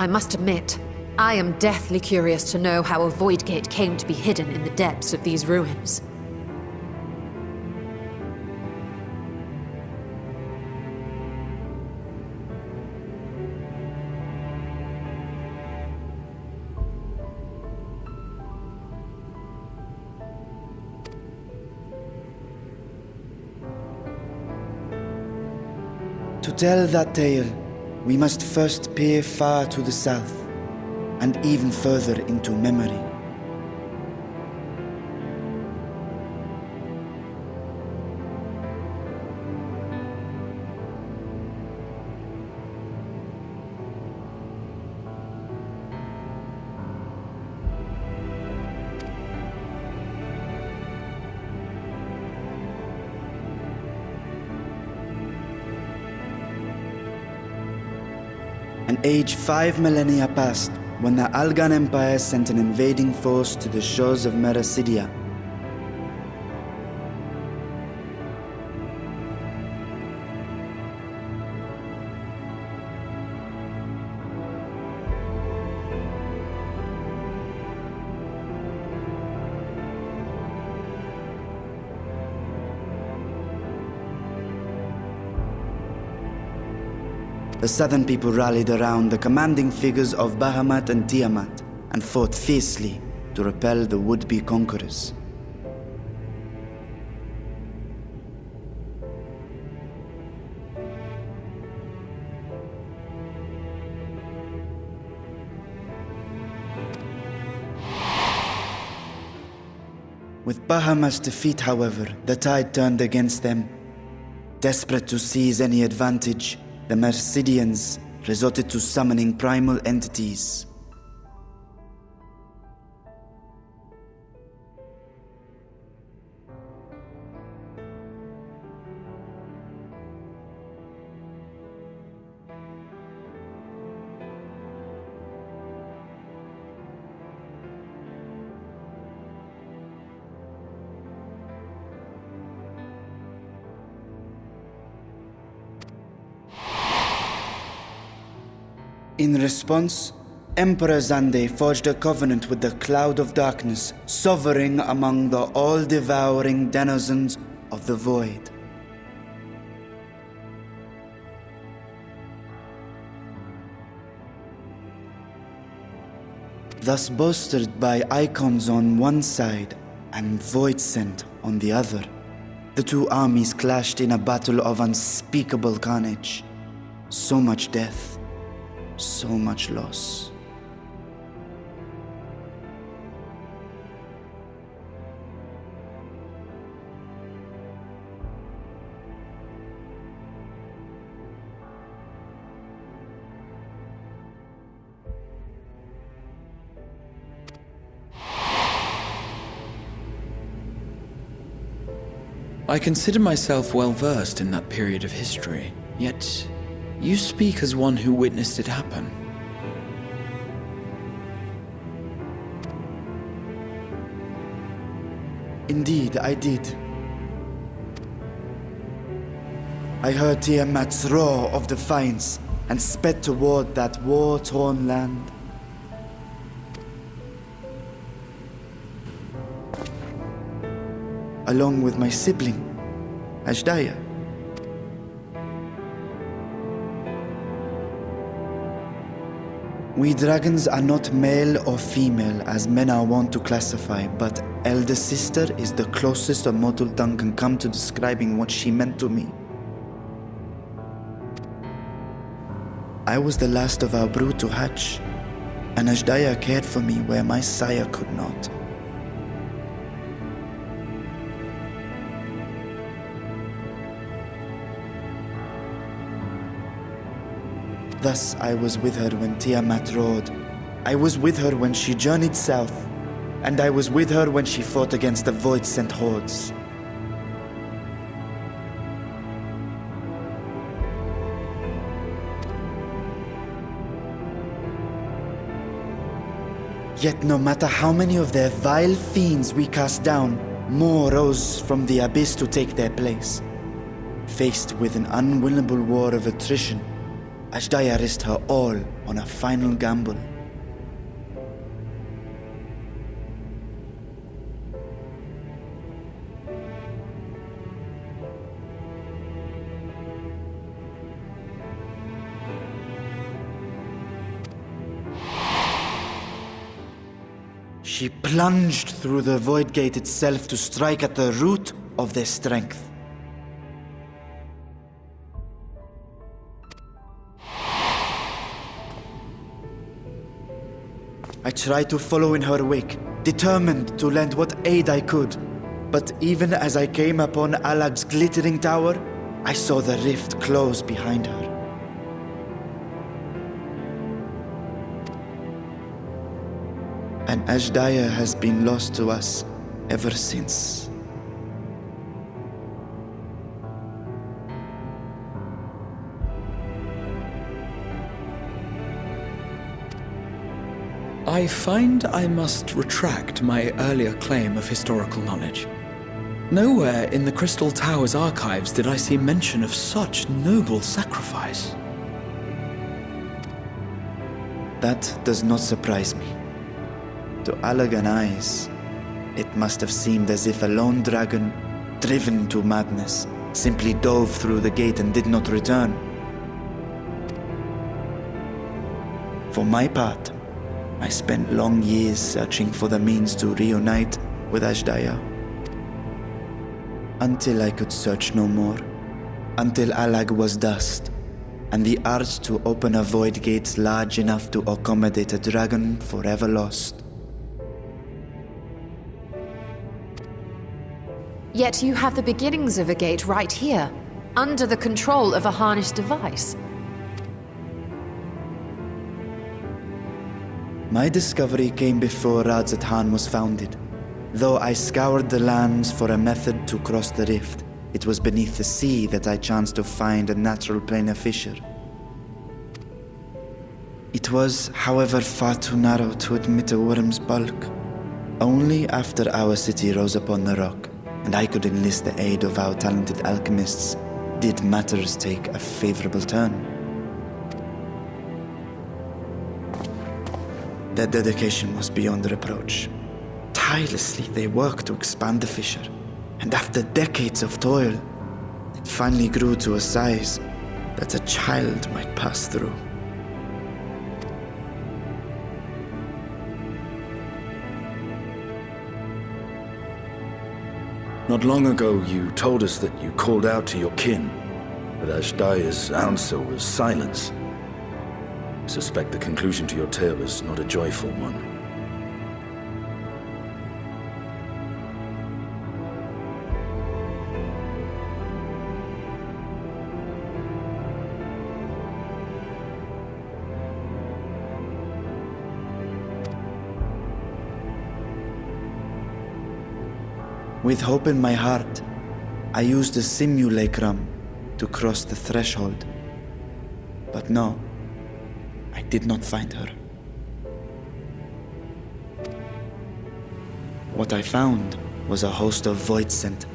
I must admit, I am deathly curious to know how a void gate came to be hidden in the depths of these ruins. To tell that tale, we must first peer far to the south, and even further into memory. An age 5 millennia passed when the Algan Empire sent an invading force to the shores of Mericidia. The southern people rallied around the commanding figures of Bahamut and Tiamat and fought fiercely to repel the would-be conquerors. With Bahamut's defeat, however, the tide turned against them. Desperate to seize any advantage, the Mercidians resorted to summoning primal entities. In response, Emperor Zande forged a covenant with the Cloud of Darkness, sovereign among the all-devouring denizens of the Void. Thus bolstered by icons on one side and Void Scent on the other, the two armies clashed in a battle of unspeakable carnage. So much death. So much loss. I consider myself well versed in that period of history, yet you speak as one who witnessed it happen. Indeed, I did. I heard Tiamat's roar of defiance and sped toward that war-torn land. Along with my sibling, Ashdaya. We dragons are not male or female as men are wont to classify, but elder sister is the closest a mortal tongue can come to describing what she meant to me. I was the last of our brood to hatch, and Ashdaya cared for me where my sire could not. Thus I was with her when Tiamat roared. I was with her when she journeyed south, and I was with her when she fought against the Void-sent hordes. Yet no matter how many of their vile fiends we cast down, more rose from the abyss to take their place. Faced with an unwinnable war of attrition, Ashdaya risked her all on a final gamble. She plunged through the Void Gate itself to strike at the root of their strength. I tried to follow in her wake, determined to lend what aid I could. But even as I came upon Alag's glittering tower, I saw the rift close behind her. And Ashdaya has been lost to us ever since. I find I must retract my earlier claim of historical knowledge. Nowhere in the Crystal Tower's archives did I see mention of such noble sacrifice. That does not surprise me. To Allagan eyes, it must have seemed as if a lone dragon, driven to madness, simply dove through the gate and did not return. For my part, I spent long years searching for the means to reunite with Ashdaya. Until I could search no more. Until Allag was dust, and the art to open a void gate large enough to accommodate a dragon forever lost. Yet you have the beginnings of a gate right here, under the control of a harnessed device. My discovery came before Radzat was founded. Though I scoured the lands for a method to cross the rift, it was beneath the sea that I chanced to find a natural planar fissure. It was, however, far too narrow to admit a worm's bulk. Only after our city rose upon the rock, and I could enlist the aid of our talented alchemists, did matters take a favorable turn. Their dedication was beyond reproach. Tirelessly they worked to expand the fissure, and after decades of toil, it finally grew to a size that a child might pass through. Not long ago, you told us that you called out to your kin, but Ashdaya's answer was silence. I suspect the conclusion to your tale is not a joyful one. With hope in my heart, I used a simulacrum to cross the threshold. But no, I did not find her. What I found was a host of voidsent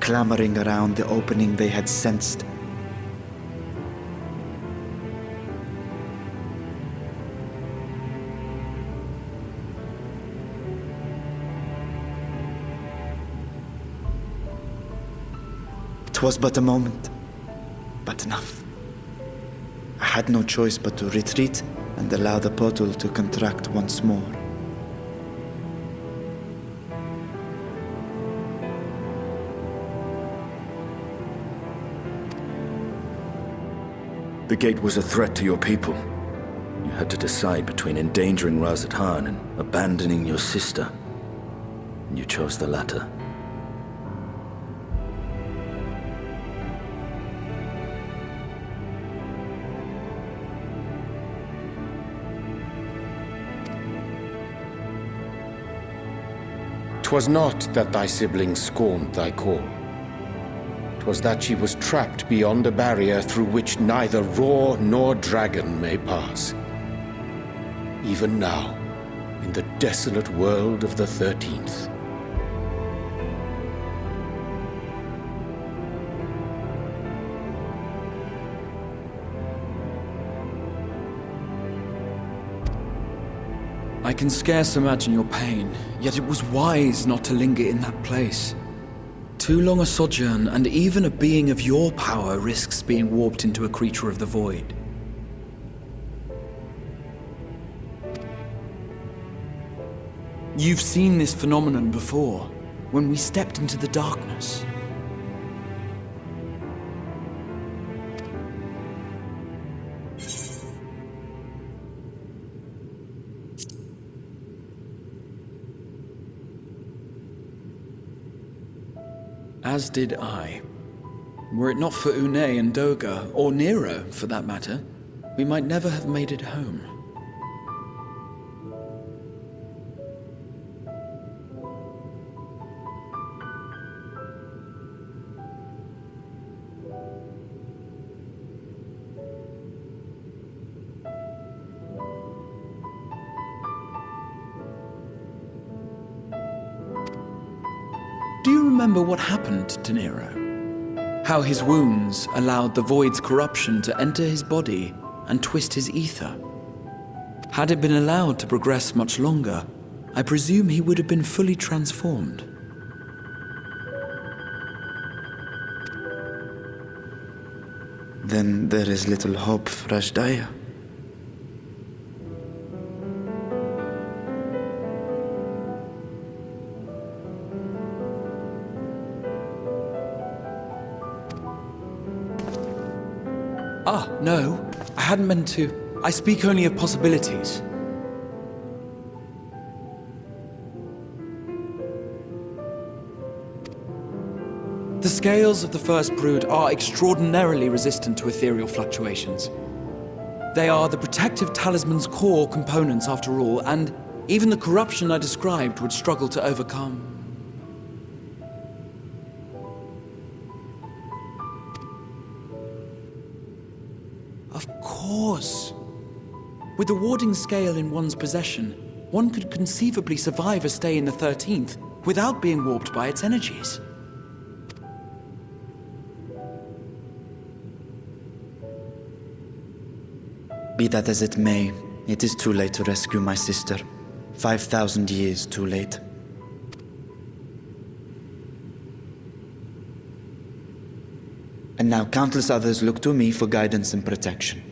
clamoring around the opening they had sensed. Was but a moment, but enough. I had no choice but to retreat and allow the portal to contract once more. The gate was a threat to your people. You had to decide between endangering Radzat and abandoning your sister. And you chose the latter. "'Twas not that thy sibling scorned thy call. 'Twas that she was trapped beyond a barrier through which neither roar nor dragon may pass. Even now, in the desolate world of the 13th. I can scarce imagine your pain, yet it was wise not to linger in that place. Too long a sojourn, and even a being of your power risks being warped into a creature of the void. You've seen this phenomenon before, when we stepped into the darkness. As did I. Were it not for Une and Doga, or Nero for that matter, we might never have made it home. Do you remember what happened to Nero? How his wounds allowed the Void's corruption to enter his body and twist his ether? Had it been allowed to progress much longer, I presume he would have been fully transformed. Then there is little hope for Ashdaya. Ah, no. I hadn't meant to. I speak only of possibilities. The scales of the first brood are extraordinarily resistant to ethereal fluctuations. They are the protective talisman's core components after all, and even the corruption I described would struggle to overcome. Of course. With the warding scale in one's possession, one could conceivably survive a stay in the 13th without being warped by its energies. Be that as it may, it is too late to rescue my sister. 5,000 years too late. And now countless others look to me for guidance and protection.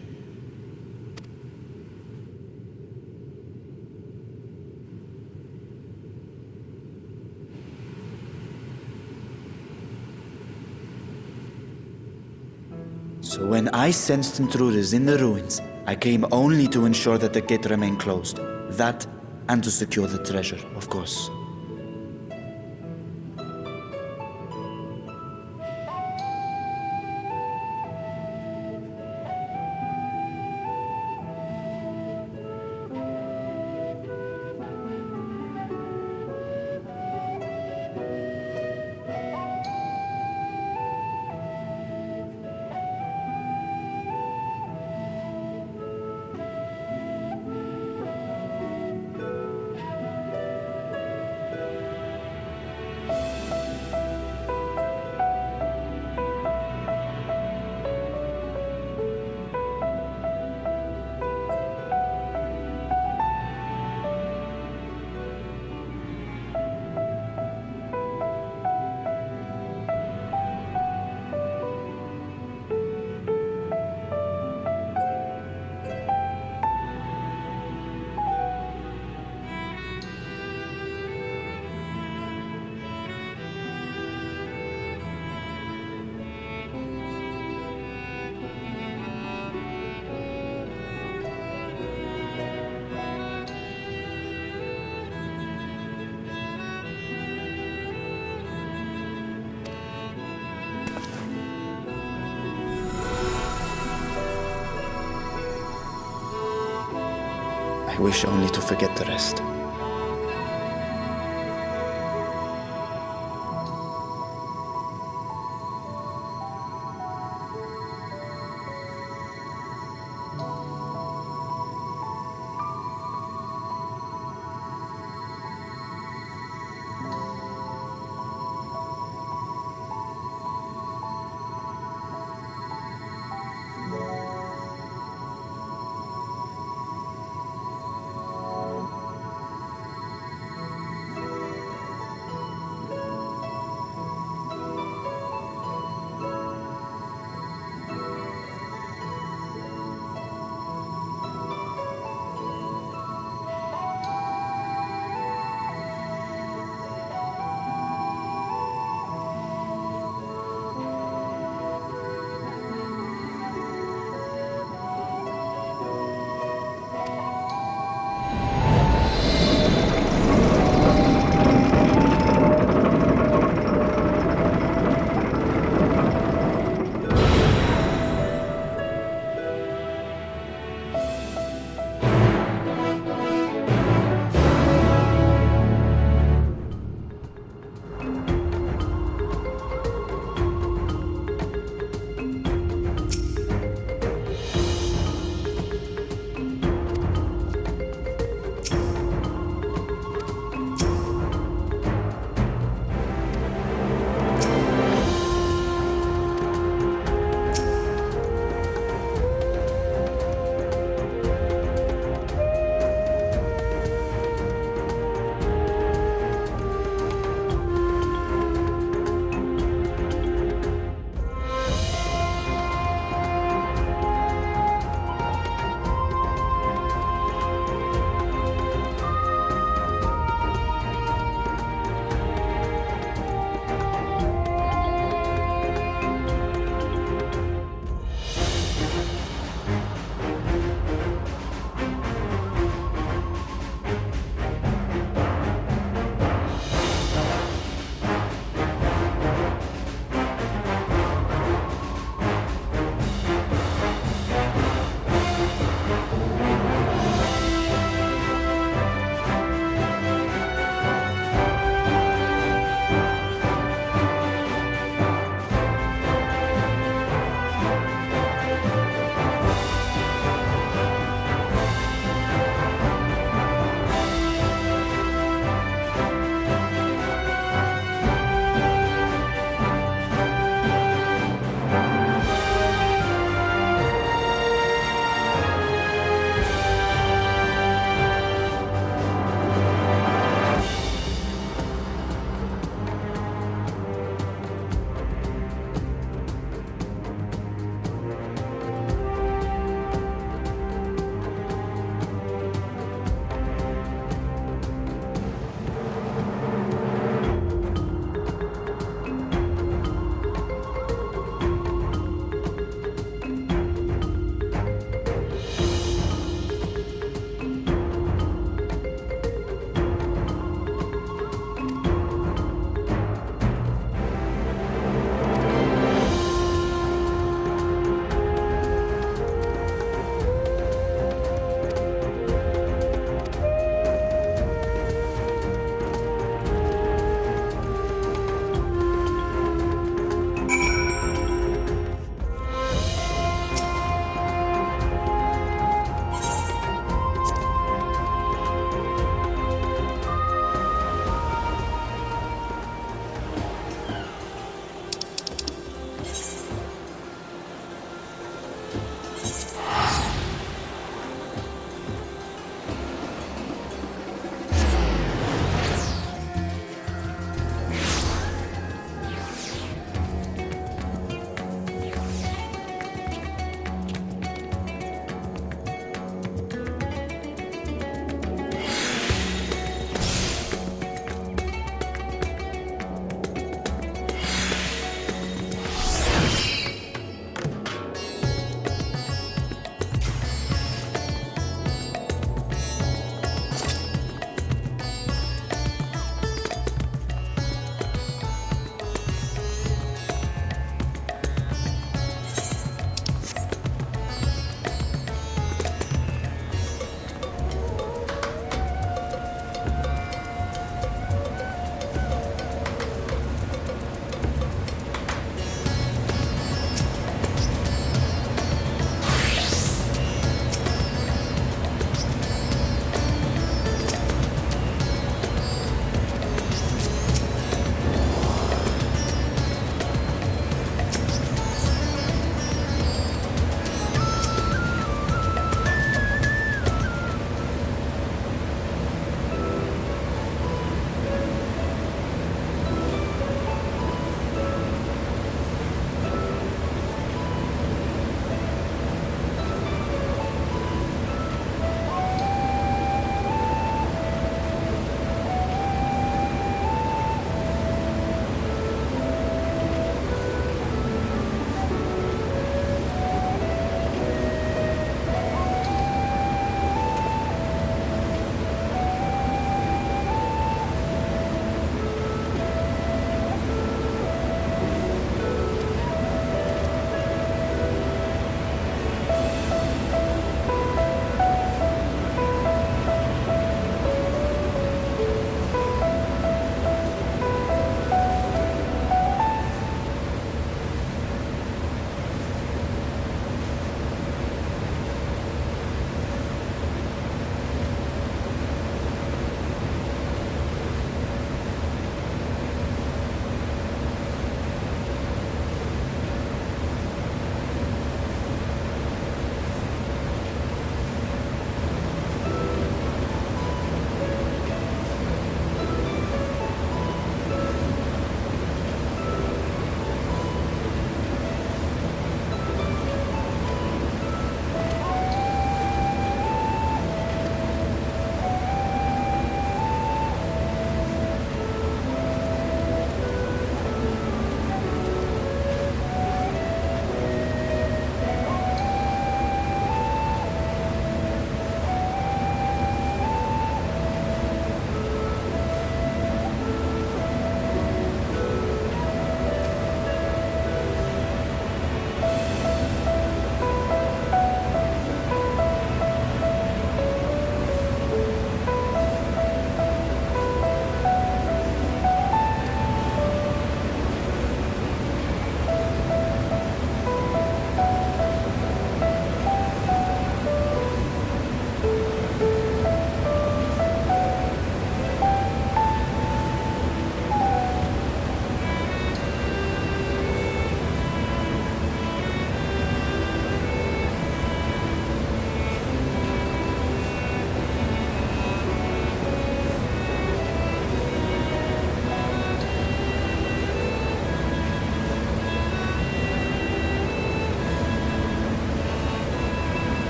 So when I sensed intruders in the ruins, I came only to ensure that the gate remained closed. That, and to secure the treasure, of course. I wish only to forget the rest.